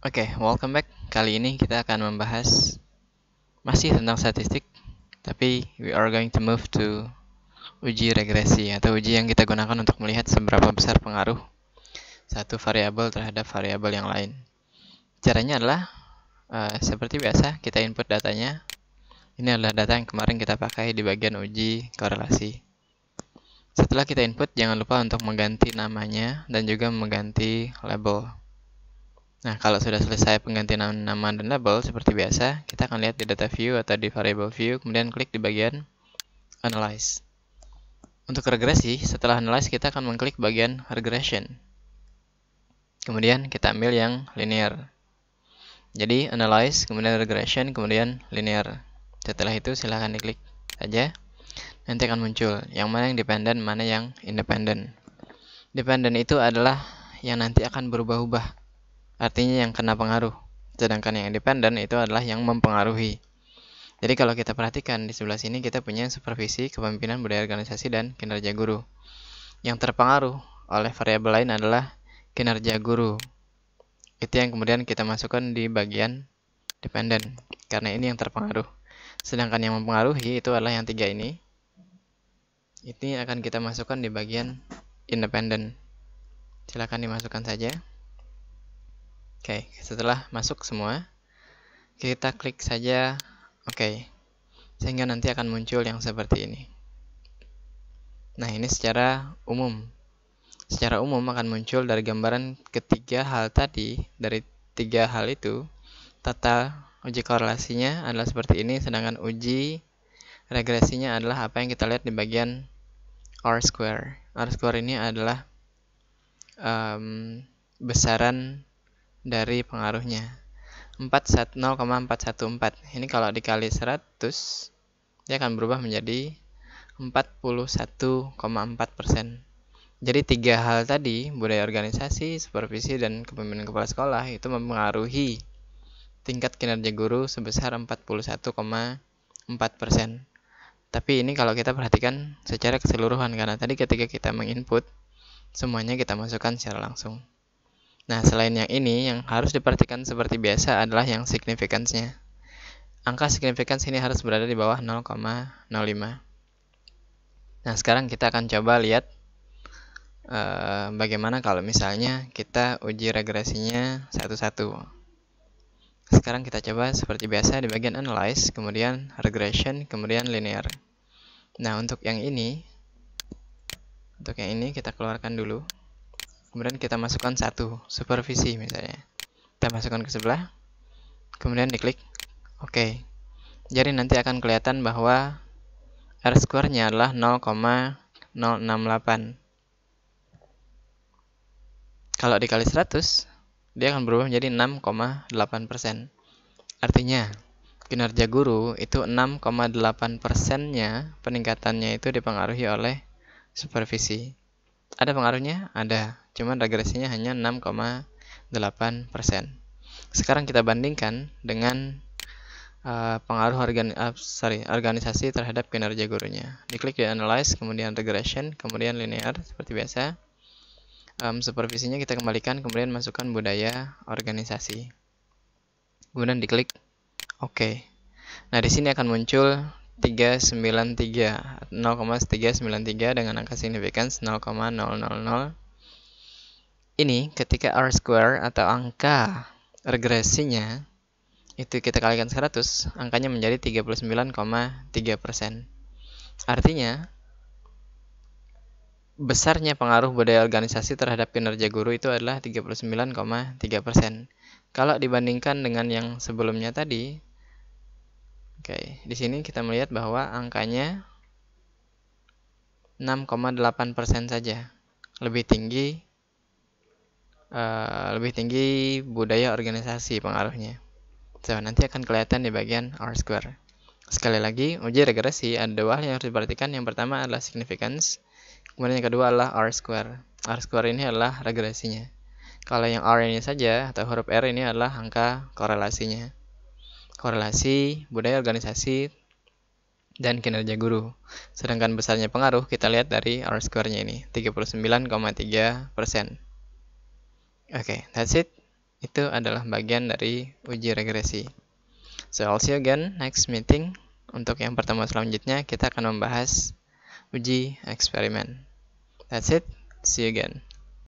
Oke, welcome back. Kali ini kita akan membahas masih tentang statistik, tapi we are going to move to uji regresi atau uji yang kita gunakan untuk melihat seberapa besar pengaruh satu variabel terhadap variabel yang lain. Caranya adalah seperti biasa, kita input datanya. Ini adalah data yang kemarin kita pakai di bagian uji korelasi. Setelah kita input, jangan lupa untuk mengganti namanya dan juga mengganti label. Nah, kalau sudah selesai penggantian nama dan label, seperti biasa, kita akan lihat di data view atau di variable view, kemudian klik di bagian analyze. Untuk regresi, setelah analyze, kita akan mengklik bagian regression. Kemudian kita ambil yang linear. Jadi, analyze, kemudian regression, kemudian linear. Setelah itu, silahkan diklik saja. Nanti akan muncul yang mana yang dependent, mana yang independent. Dependent itu adalah yang nanti akan berubah-ubah. Artinya yang kena pengaruh. Sedangkan yang independen itu adalah yang mempengaruhi. Jadi kalau kita perhatikan di sebelah sini kita punya supervisi, kepemimpinan, budaya organisasi, dan kinerja guru. Yang terpengaruh oleh variabel lain adalah kinerja guru. Itu yang kemudian kita masukkan di bagian dependen. Karena ini yang terpengaruh. Sedangkan yang mempengaruhi itu adalah yang tiga ini. Ini akan kita masukkan di bagian independen. Silakan dimasukkan saja. Oke, setelah masuk semua, kita klik saja OK, sehingga nanti akan muncul yang seperti ini. Nah, ini secara umum. Secara umum akan muncul dari gambaran ketiga hal tadi, dari tiga hal itu, total uji korelasinya adalah seperti ini, sedangkan uji regresinya adalah apa yang kita lihat di bagian R-square. R-square ini adalah besaran dari pengaruhnya 0,414. Ini kalau dikali 100 dia akan berubah menjadi 41,4%. Jadi tiga hal tadi, budaya organisasi, supervisi, dan kepemimpinan kepala sekolah itu mempengaruhi tingkat kinerja guru sebesar 41,4%. Tapi ini kalau kita perhatikan secara keseluruhan, karena tadi ketika kita menginput semuanya kita masukkan secara langsung. Nah, selain yang ini, yang harus diperhatikan seperti biasa adalah yang signifikansinya. Angka signifikans ini harus berada di bawah 0,05. Nah, sekarang kita akan coba lihat bagaimana kalau misalnya kita uji regresinya satu-satu. Sekarang kita coba seperti biasa di bagian analyze, kemudian regression, kemudian linear. Nah, untuk yang ini kita keluarkan dulu. Kemudian kita masukkan satu, supervisi misalnya. Kita masukkan ke sebelah, kemudian diklik OK. Jadi nanti akan kelihatan bahwa R-square-nya adalah 0,068. Kalau dikali 100, dia akan berubah menjadi 6,8%. Artinya, kinerja guru itu 6,8%-nya peningkatannya itu dipengaruhi oleh supervisi. Ada pengaruhnya? Ada. Cuman regresinya hanya 6,8%. Sekarang kita bandingkan dengan pengaruh organisasi terhadap kinerja gurunya. Diklik di analyze, kemudian regression, kemudian linear seperti biasa. Supervisinya kita kembalikan, kemudian masukkan budaya organisasi. Kemudian diklik OK. Nah, di sini akan muncul 0,393 dengan angka significance 0,000. Ini ketika R-square atau angka regresinya itu kita kalikan 100, angkanya menjadi 39,3%. Artinya, besarnya pengaruh budaya organisasi terhadap kinerja guru itu adalah 39,3%. Kalau dibandingkan dengan yang sebelumnya tadi, di sini kita melihat bahwa angkanya 6,8% saja. Lebih tinggi budaya organisasi pengaruhnya. Nanti akan kelihatan di bagian R-square. Sekali lagi, uji regresi ada dua hal yang harus diperhatikan. Yang pertama adalah significance, kemudian yang kedua adalah R-square. R-square ini adalah regresinya. Kalau yang R ini saja, atau huruf R ini adalah angka korelasinya. Korelasi, budaya organisasi, dan kinerja guru. Sedangkan besarnya pengaruh kita lihat dari R-square-nya ini, 39,3%. Oke, that's it. itu adalah bagian dari uji regresi. So, I'll see you again next meeting. Untuk yang pertemuan selanjutnya, kita akan membahas uji eksperimen. That's it. See you again.